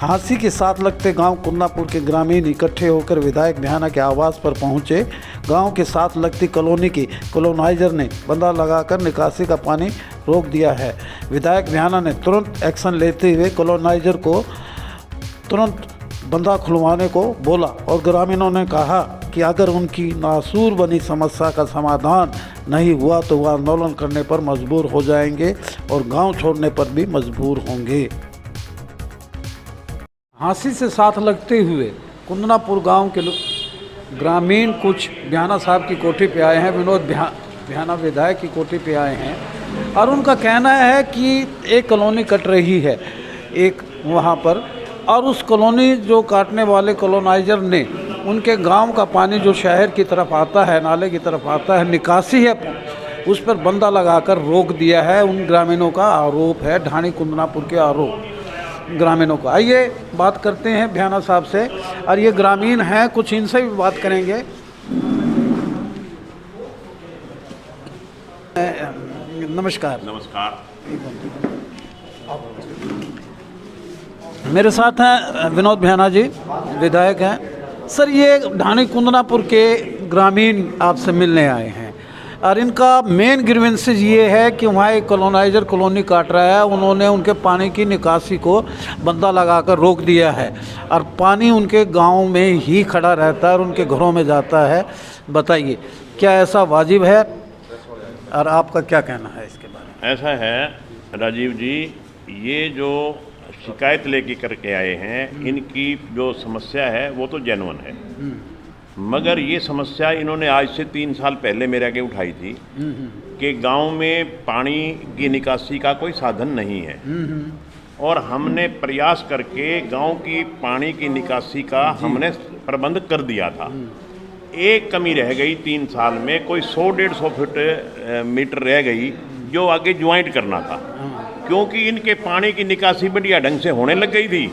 हांसी के साथ लगते गांव कुंदनापुर के ग्रामीण इकट्ठे होकर विधायक भ्याना के आवास पर पहुंचे। गांव के साथ लगती कॉलोनी की कॉलोनाइजर ने बंदा लगाकर निकासी का पानी रोक दिया है। विधायक भ्याना ने तुरंत एक्शन लेते हुए कॉलोनाइजर को तुरंत बंदा खुलवाने को बोला और ग्रामीणों ने कहा कि अगर उनकी नासूर बनी समस्या का समाधान नहीं हुआ तो वह आंदोलन करने पर मजबूर हो जाएंगे और गांव छोड़ने पर भी मजबूर होंगे। हांसी से साथ लगते हुए कुंदनापुर गांव के ग्रामीण कुछ भ्याना साहब की कोठी पे आए हैं। विनोद भ्याना विधायक की कोठी पे आए हैं और उनका कहना है कि एक कॉलोनी कट रही है एक वहाँ पर, और उस कॉलोनी जो काटने वाले कॉलोनाइजर ने उनके गांव का पानी जो शहर की तरफ आता है, नाले की तरफ आता है, निकासी है, उस पर बंदा लगाकर रोक दिया है। उन ग्रामीणों का आरोप है, ढाणी कुंदनापुर के आरोप ग्रामीणों को। आइए बात करते हैं भ्याना साहब से, और ये ग्रामीण हैं, कुछ इनसे भी बात करेंगे। नमस्कार। नमस्कार। मेरे साथ हैं विनोद भ्याना जी, विधायक हैं। सर, ये ढाणी कुंदनापुर के ग्रामीण आपसे मिलने आए हैं और इनका मेन ग्रीवेंसेस ये है कि वहाँ एक कॉलोनाइजर कॉलोनी काट रहा है, उन्होंने उनके पानी की निकासी को बंदा लगाकर रोक दिया है और पानी उनके गांव में ही खड़ा रहता है और उनके घरों में जाता है। बताइए, क्या ऐसा वाजिब है और आपका क्या कहना है इसके बारे में? ऐसा है राजीव जी, ये जो शिकायत लेके करके आए हैं, इनकी जो समस्या है वो तो जेन्युइन है, मगर ये समस्या इन्होंने आज से 3 साल पहले मेरे आगे उठाई थी कि गांव में पानी की निकासी का कोई साधन नहीं है और हमने प्रयास करके गांव की पानी की निकासी का हमने प्रबंध कर दिया था। एक कमी रह गई 3 साल में, कोई 100-150 फुट मीटर रह गई जो आगे ज्वाइंट करना था, क्योंकि इनके पानी की निकासी बढ़िया ढंग से होने लग गई थी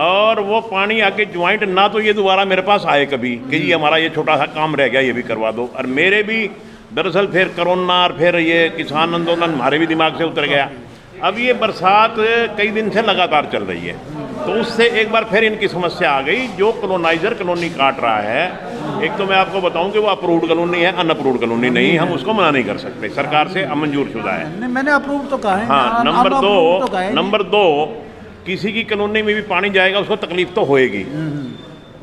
और वो पानी आके ज्वाइंट ना तो ये दोबारा मेरे पास आए कभी कि जी हमारा ये छोटा सा काम रह गया, ये भी करवा दो। और मेरे भी दरअसल फिर कोरोना और फिर ये किसान आंदोलन हमारे भी दिमाग से उतर गया। अब ये बरसात कई दिन से लगातार चल रही है, तो उससे एक बार फिर इनकी समस्या आ गई। जो कॉलोनाइजर कॉलोनी काट रहा है, एक तो मैं आपको बताऊं कि वो अप्रूव्ड कॉलोनी है, अनअप्रूव्ड कॉलोनी नहीं, हम उसको मना नहीं कर सकते, सरकार से मंजूर शुदा है। मैंने अप्रूव तो कहा है। हाँ, नंबर दो किसी की कॉलोनी में भी पानी जाएगा उसको तकलीफ तो होएगी।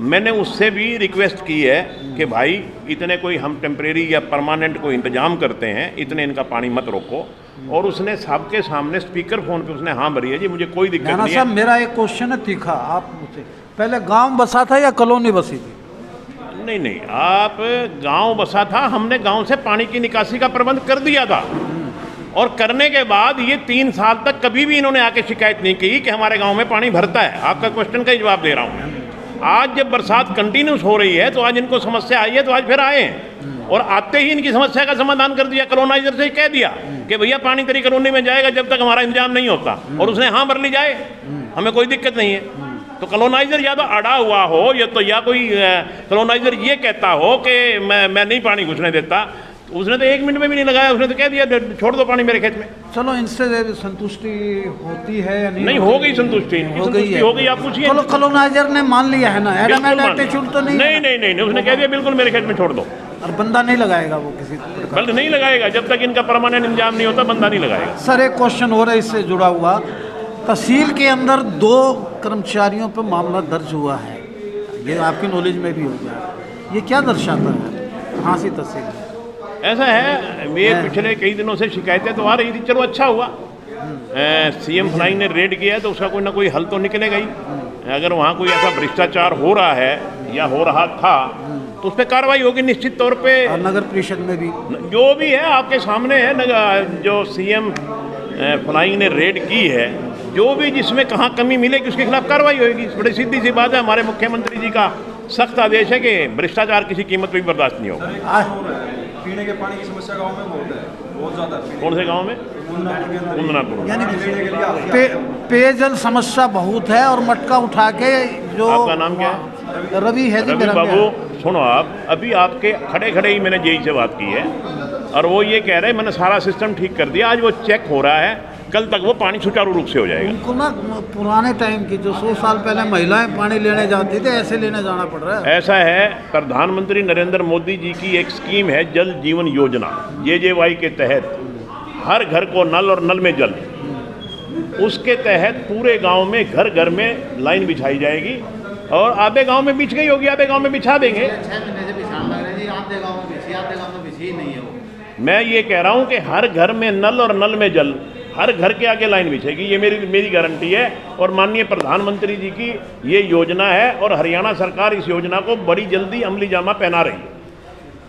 मैंने उससे भी रिक्वेस्ट की है कि भाई इतने कोई हम टेम्परेरी या परमानेंट कोई इंतजाम करते हैं, इतने इनका पानी मत रोको। और उसने सबके सामने स्पीकर फोन पे उसने हाँ भरी है जी, मुझे कोई दिक्कत नहीं है। मेरा एक क्वेश्चन है तीखा, आप मुझसे पहले गांव बसा था या कॉलोनी बसी थी? नहीं, आप गांव बसा था, हमने गांव से पानी की निकासी का प्रबंध कर दिया था और करने के बाद ये 3 साल तक कभी भी इन्होंने आके शिकायत नहीं की कि हमारे गांव में पानी भरता है। आपका क्वेश्चन का ही जवाब दे रहा हूं मैं। आज जब बरसात कंटिन्यूस हो रही है तो आज इनको समस्या आई है, तो आज फिर आए हैं और आते ही इनकी समस्या का समाधान कर दिया। कॉलोनाइजर से कह दिया कि भैया पानी तेरी कॉलोनी में जाएगा जब तक हमारा इंतजाम नहीं होता, और उसने हाँ भर ली जाए, हमें कोई दिक्कत नहीं है। तो कॉलोनाइजर या तो अड़ा हुआ हो या कोई कॉलोनाइजर ये कहता हो कि मैं नहीं पानी घुसने देता, तो उसने तो 1 मिनट में भी नहीं लगाया, उसने तो कह दिया छोड़ दो पानी मेरे खेत में। चलो, इनसे संतुष्टि होती है या नहीं? हो गई संतुष्टि, हो गई। आप पूछिए। कॉलोनाइजर ने मान लिया है ना, एटीट्यूड तो नहीं, उसने कह दिया बिल्कुल मेरे खेत में छोड़ दो। और बंदा नहीं लगाएगा वो किसी बंद नहीं लगाएगा जब तक इनका परमानेंट इंतजाम नहीं होता, बंदा नहीं लगाएगा। सर, एक क्वेश्चन हो रहा है इससे जुड़ा हुआ। तहसील के अंदर 2 कर्मचारियों पर मामला दर्ज हुआ है, ये आपकी नॉलेज में भी होगा, ये क्या दर्शाता है? हांसी तहसील ऐसा है, ये पिछले कई दिनों से शिकायतें तो आ रही थी। चलो अच्छा हुआ सीएम फ्लाइंग ने रेड किया तो उसका कोई ना कोई हल तो निकलेगा ही। अगर वहाँ कोई ऐसा भ्रष्टाचार हो रहा है या हो रहा था तो उस पर कार्रवाई होगी निश्चित तौर पे। नगर परिषद में भी जो भी है आपके सामने है, जो सीएम फ्लाइंग ने रेड की है, जो भी जिसमें कहाँ कमी मिलेगी उसके खिलाफ कार्रवाई होगी। बड़ी सीधी सी बात है, हमारे मुख्यमंत्री जी का सख्त आदेश है कि भ्रष्टाचार किसी कीमत पर भी बर्दाश्त नहीं होगा। पीने के पानी की समस्या गांव में बहुत ज़्यादा। कौन से गांव में? कुंदनापुर। यानी पेयजल समस्या बहुत है और मटका उठा के जो। आपका नाम क्या है? रवि है जी रवि बाबू, सुनो आप, अभी आपके खड़े ही मैंने जेई से बात की है और वो ये कह रहे हैं मैंने सारा सिस्टम ठीक कर दिया। आज वो चेक हो रहा है, कल तक वो पानी सुचारू रूप से हो जाएगा। उनको ना पुराने टाइम की जो 100 साल पहले महिलाएं पानी लेने जाती थी, ऐसे लेने जाना पड़ रहा है। ऐसा है, प्रधानमंत्री नरेंद्र मोदी जी की एक स्कीम है जल जीवन योजना, JJY के तहत हर घर को नल और नल में जल, उसके तहत पूरे गांव में घर घर में लाइन बिछाई जाएगी और आधे गांव में बिछ गई होगी, आधे गांव में बिछा देंगे। 6 महीने से बिछाने लग रहे हैं जी, आधे गांव में बिछी, आधे गांव में बिछी ही नहीं है वो। मैं ये कह रहा हूं कि हर घर में नल और नल में जल, हर घर के आगे लाइन बिछेगी, ये मेरी गारंटी है। और माननीय प्रधानमंत्री जी की ये योजना है और हरियाणा सरकार इस योजना को बड़ी जल्दी अमली जामा पहना रही है।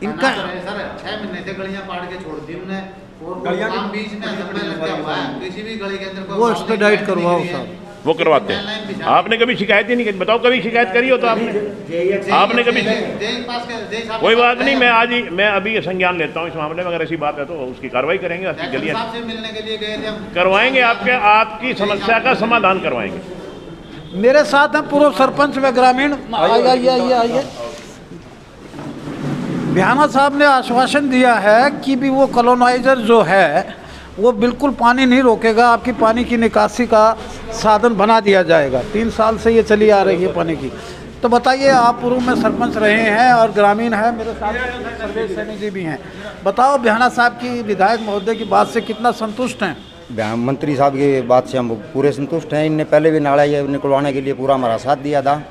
इनका सर 6 महीने से गलियां पाड़ के छोड़ दी उन्होंने और काम बीच में लग गया हुआ है, किसी भी गली के अंदर वो एक्सपेडाइट करवाओ साहब, वो करवाते हैं। आपने कभी शिकायत ही नहीं की, बताओ कभी शिकायत करी हो तो आपने कभी? कोई बात नहीं, मैं अभी संज्ञान लेता हूँ इस मामले में, अगर ऐसी बात है तो उसकी कार्रवाई करेंगे। आपकी गलियां मिलने के लिए गए थे हम, करवाएंगे, आपकी समस्या का समाधान करवाएंगे। मेरे साथ हैं पूर्व सरपंच व ग्रामीण, आइए। बिहाना साहब ने आश्वासन दिया है कि भी वो कॉलोनाइजर जो है वो बिल्कुल पानी नहीं रोकेगा, आपकी पानी की निकासी का साधन बना दिया जाएगा। 3 साल से ये चली आ रही है पानी की। तो बताइए, आप पूर्व में सरपंच रहे हैं और ग्रामीण है, मेरे साथ सर्वेश सैनी जी भी हैं, बताओ बिहाना साहब की विधायक महोदय की बात से कितना संतुष्ट हैं? मंत्री साहब की बात से हम पूरे संतुष्ट हैं। इनने पहले भी नाला ये निकलवाने के लिए पूरा हमारा साथ दिया था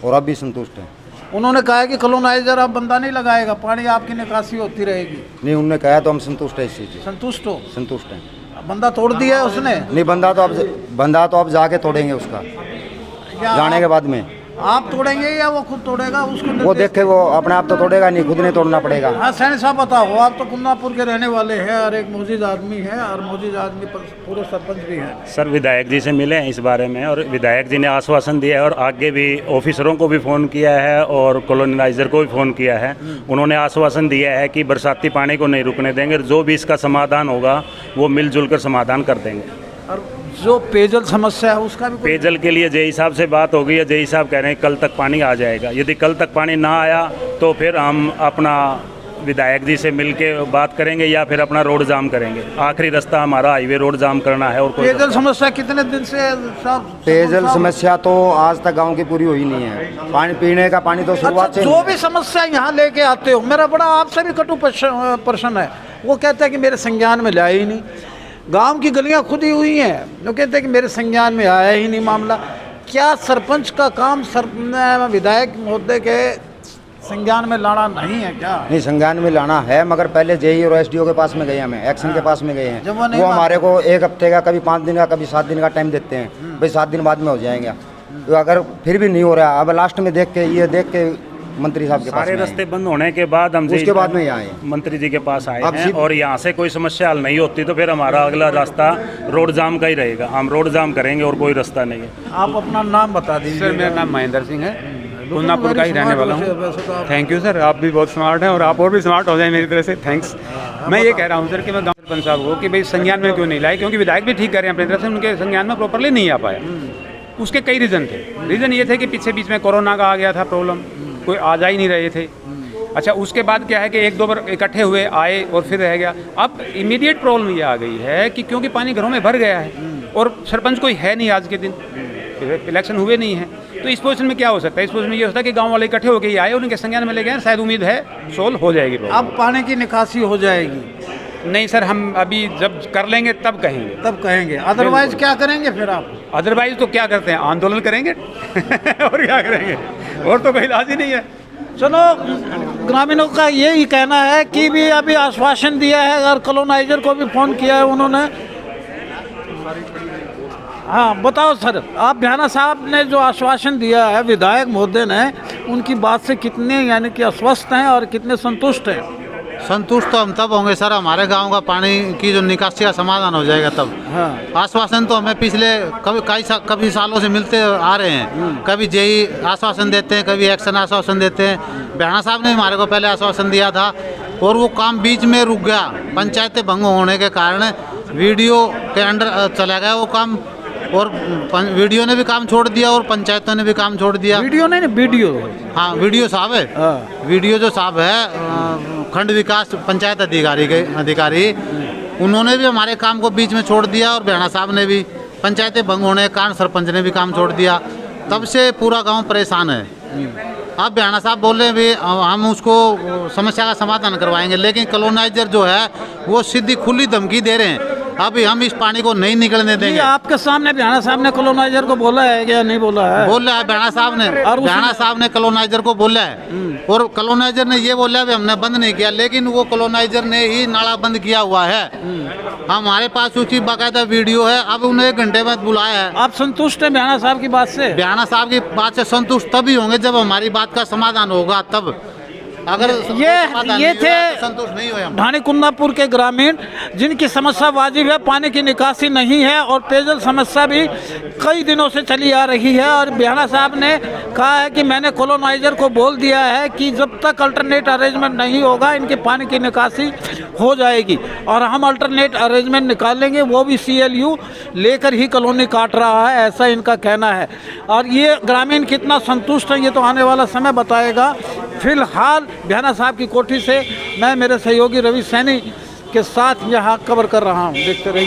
और अब भी संतुष्ट हैं। उन्होंने कहा है कि कॉलोनाइजर अब बंदा नहीं लगाएगा, पानी आपकी निकासी होती रहेगी। नहीं, उन्होंने कहा तो हम संतुष्ट है इस चीज़ से। संतुष्ट हो? संतुष्ट हैं। बंदा तोड़ दिया है उसने? नहीं, बंदा तो अब जाके तोड़ेंगे उसका, जाने के बाद में। आप तोड़ेंगे या वो खुद तोड़ेगा? उसको वो देखे, वो अपने आप तो तोड़ेगा नहीं, खुद नहीं तोड़ना पड़ेगा। हाँ सैनी साहब बताओ, आप तो कुन्नापुर के रहने वाले हैं और एक मौजूद आदमी है और मौजूद आदमी पूरे सरपंच भी हैं। सर विधायक जी से मिले हैं इस बारे में और विधायक जी ने आश्वासन दिया है और आगे भी ऑफिसरों को भी फ़ोन किया है और कॉलोनाइजर को भी फ़ोन किया है। उन्होंने आश्वासन दिया है कि बरसाती पानी को नहीं रुकने देंगे, जो भी इसका समाधान होगा वो मिलजुल कर समाधान कर देंगे। और जो पेयजल समस्या है उसका भी पेयजल के लिए JE साहब से बात हो गई है, JE साहब कह रहे हैं कल तक पानी आ जाएगा। यदि कल तक पानी ना आया तो फिर हम अपना विधायक जी से मिलके बात करेंगे या फिर अपना रोड जाम करेंगे। आखिरी रास्ता हमारा हाईवे रोड जाम करना है। और कोई पेयजल समस्या कितने दिन से साहब? पेयजल समस्या तो आज तक गांव की पूरी हुई नहीं है। पानी पीने का पानी तो शुरुआत से जो भी समस्या यहाँ लेके आते हो, मेरा बड़ा आपसे भी कटु प्रश्न है। वो कहते हैं कि मेरे संज्ञान में लाया ही नहीं, गांव की गलियां खुदी हुई हैं, वो कहते हैं कि मेरे संज्ञान में आया ही नहीं मामला। क्या सरपंच का काम विधायक महोदय के संज्ञान में लाना नहीं है क्या? नहीं, संज्ञान में लाना है, मगर पहले JE और SDO के पास में गए, हमें एक्शन के पास में गए हैं। वो हमारे को 1 हफ्ते का, कभी 5 दिन का, कभी 7 दिन का टाइम देते हैं, भाई 7 दिन बाद में हो जाएंगे। तो अगर फिर भी नहीं हो रहा, अब लास्ट में देख के मंत्री साहब के पास सारे रास्ते बंद होने के बाद हम उसके बाद में यहाँ आए, मंत्री जी के पास आए हैं और यहाँ से कोई समस्या हल नहीं होती तो फिर हमारा अगला रास्ता रोड जाम का ही रहेगा। हम रोड जाम करेंगे और कोई रास्ता नहीं है। आप अपना नाम बता दीजिए। सर मेरा नाम महेंद्र सिंह है, कुन्नापुर का ही रहने वाला हूँ। थैंक यू सर, आप भी बहुत स्मार्ट हैं और आप और भी स्मार्ट हो जाए मेरी तरह से, थैंक्स। मैं ये कह रहा हूँ सर कि मैं गाँव सरपंच साहब को कि भाई संज्ञान में क्यों नहीं लाए, क्योंकि विधायक भी ठीक कर रहे हैं अपनी तरफ से, उनके संज्ञान में प्रॉपरली नहीं आ पाया। उसके कई रीज़न थे। रीज़न ये थे कि पीछे बीच में कोरोना का आ गया था प्रॉब्लम, कोई आ जा ही नहीं रहे थे। अच्छा, उसके बाद क्या है कि 1-2 बार इकट्ठे हुए, आए और फिर रह गया। अब इमीडिएट प्रॉब्लम ये आ गई है कि क्योंकि पानी घरों में भर गया है और सरपंच कोई है नहीं आज के दिन, इलेक्शन हुए नहीं है, तो इस पोजीशन में क्या हो सकता है? इस पोजीशन में ये होता है कि गांव वाले इकट्ठे होकर ही आए, उनके संज्ञान में ले गए, शायद उम्मीद है सोल्व हो जाएगी। अब पानी की निकासी हो जाएगी? नहीं सर, हम अभी जब कर लेंगे तब कहेंगे। तब कहेंगे, अदरवाइज क्या करेंगे फिर आप? अदरवाइज तो क्या करते हैं, आंदोलन करेंगे और क्या करेंगे, और तो कोई इलाज ही नहीं है। चलो, ग्रामीणों का यही कहना है कि भी अभी आश्वासन दिया है और कॉलोनाइजर को भी फ़ोन किया है उन्होंने। हाँ बताओ सर, आप बिहाना साहब ने जो आश्वासन दिया है विधायक महोदय ने, उनकी बात से कितने यानी कि आश्वस्त हैं और कितने संतुष्ट हैं? संतुष्ट तो हम तब होंगे सर, हमारे गांव का पानी की जो निकासी का समाधान हो जाएगा तब। हाँ। आश्वासन तो हमें पिछले कभी सालों से मिलते आ रहे हैं। कभी JE आश्वासन देते हैं, कभी एक्शन आश्वासन देते हैं। बिहाना साहब ने हमारे को पहले आश्वासन दिया था और वो काम बीच में रुक गया, पंचायतें भंग होने के कारण वीडियो के अंडर चला गया वो काम, और वीडियो ने भी काम छोड़ दिया और पंचायतों ने भी काम छोड़ दिया। वीडियो नहीं, वीडियो। हाँ, वीडियो साहब है। वीडियो जो साहब है खंड विकास पंचायत अधिकारी उन्होंने भी हमारे काम को बीच में छोड़ दिया और बेहना साहब ने भी, पंचायतें भंग होने के कारण सरपंच ने भी काम छोड़ दिया। तब से पूरा गांव परेशान है। अब बेहना साहब बोल रहे हैं भी हम उसको समस्या का समाधान करवाएंगे, लेकिन कॉलोनाइजर जो है वो सीधी खुली धमकी दे रहे हैं, अभी हम इस पानी को नहीं निकलने देंगे। आपके सामने बेहना साहब ने कॉलोनाइजर को बोला है या नहीं बोला है? बोल रहा है बेहना साहब ने कॉलोनाइजर को बोला है, और कॉलोनाइजर ने ये बोला है हमने बंद नहीं किया, लेकिन वो कॉलोनाइजर ने ही नाला बंद किया हुआ है। हमारे पास उसकी बाकायदा वीडियो है। अब उन्हें 1 घंटे बाद बुलाया है। आप संतुष्ट हैं बेहना साहब की बात से? बेहना साहब की बात से संतुष्ट तभी होंगे जब हमारी बात का समाधान होगा, तब। अगर ये थे संतुष्ट नहीं हुए हम। ढाणी कुंदापुर के ग्रामीण जिनकी समस्या वाजिब है, पानी की निकासी नहीं है और पेयजल समस्या भी कई दिनों से चली आ रही है। और बेहना साहब ने कहा है कि मैंने कॉलोनाइजर को बोल दिया है कि जब तक अल्टरनेट अरेंजमेंट नहीं होगा इनके पानी की निकासी हो जाएगी, और हम अल्टरनेट अरेंजमेंट निकालेंगे, वो भी CLU लेकर ही कॉलोनी काट रहा है, ऐसा इनका कहना है। और ये ग्रामीण कितना संतुष्ट है ये तो आने वाला समय बताएगा। फिलहाल बेहना साहब की कोठी से मैं मेरे सहयोगी रवि सैनी के साथ यहाँ कवर कर रहा हूँ। देखते रहिए।